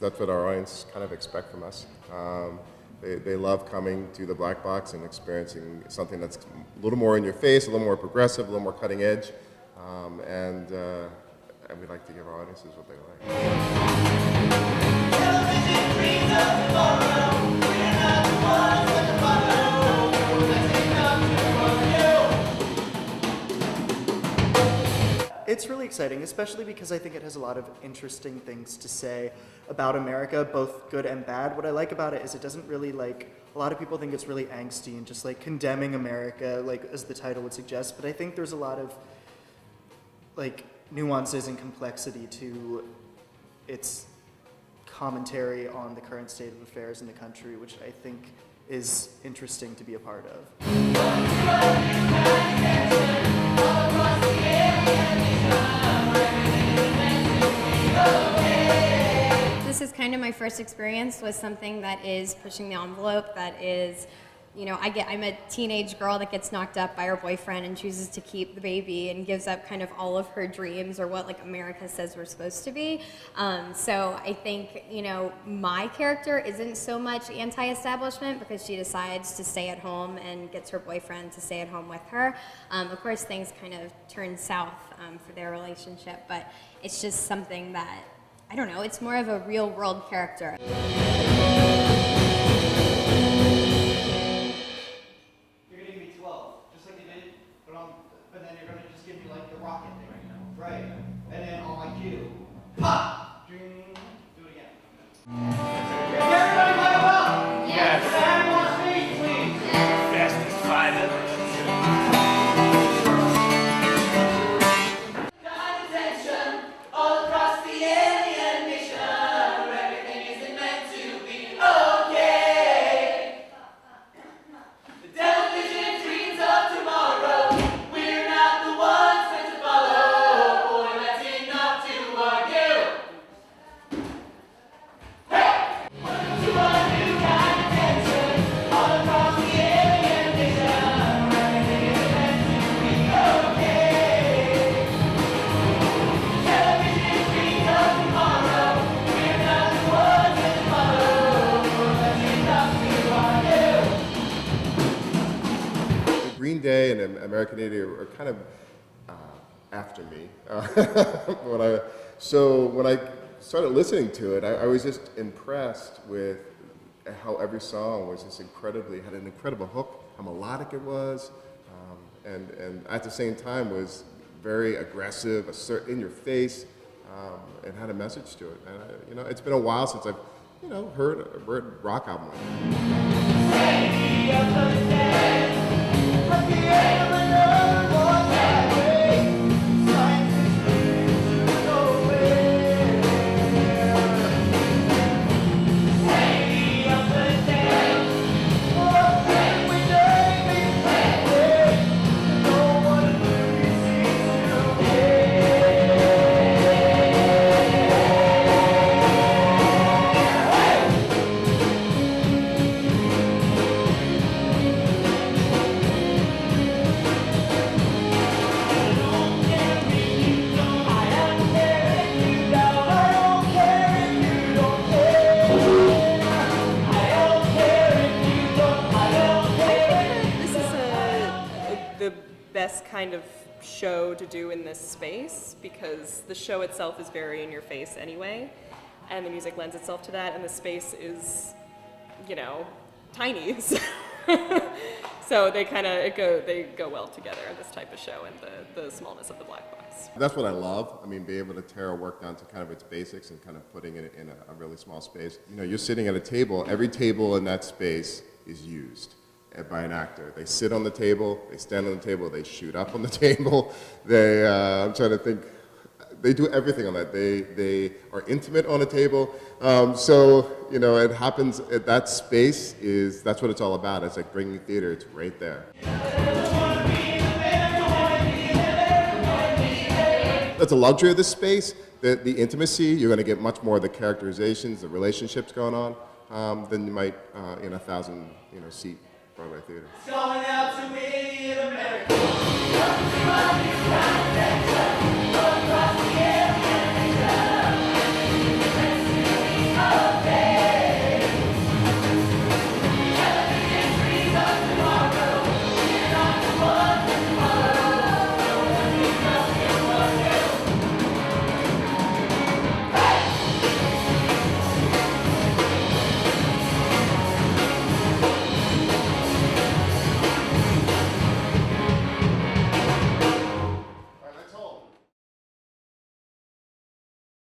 That's what our audience kind of expect from us. They love coming to the Black Box and experiencing something that's a little more in your face, a little more progressive, a little more cutting edge, and we like to give our audiences what they like. Television dreams of tomorrow. We're not the ones with the follow. Let's take It's really exciting, especially because I think it has a lot of interesting things to say about America, both good and bad. What I like about it is it doesn't really a lot of people think it's really angsty and just condemning America, as the title would suggest, but I think there's a lot of nuances and complexity to its commentary on the current state of affairs in the country, which I think is interesting to be a part of. This is kind of my first experience with something that is pushing the envelope, that is, I'm a teenage girl that gets knocked up by her boyfriend and chooses to keep the baby and gives up kind of all of her dreams or what America says we're supposed to be. So I think, my character isn't so much anti-establishment because she decides to stay at home and gets her boyfriend to stay at home with her. Of course, things kind of turn south for their relationship, but it's just something that, I don't know, it's more of a real world character. But then you're going to just give me the rocket thing right now. Right. And then on my cue, pop! Do it again. Everybody play well? Yes. Everyone speak, please. Fastest 5 ever. Got attention all across the alien nation. Everything isn't meant to be okay. The television dreams of tomorrow. Green Day and American Idiot are kind of after me. So when I started listening to it, I was just impressed with how every song was just had an incredible hook, how melodic it was, and at the same time was very aggressive, in your face, and had a message to it. And it's been a while since I've heard a rock album like that. Best kind of show to do in this space because the show itself is very in your face anyway, and the music lends itself to that, and the space is, tiny. So they go well together, this type of show and the smallness of the Black Box. That's what I love. Being able to tear work down to kind of its basics and kind of putting it in a really small space. You're sitting at a table. Every table in that space is used by an actor. They sit on the table, they stand on the table, they shoot up on the table. I'm trying to think, they do everything on that. They are intimate on a table. It happens, that space that's what it's all about. It's like bringing theater, it's right there. That's a luxury of this space, the intimacy. You're going to get much more of the characterizations, the relationships going on than you might in a 1,000-seat Broadway theater. It's going out to me in America.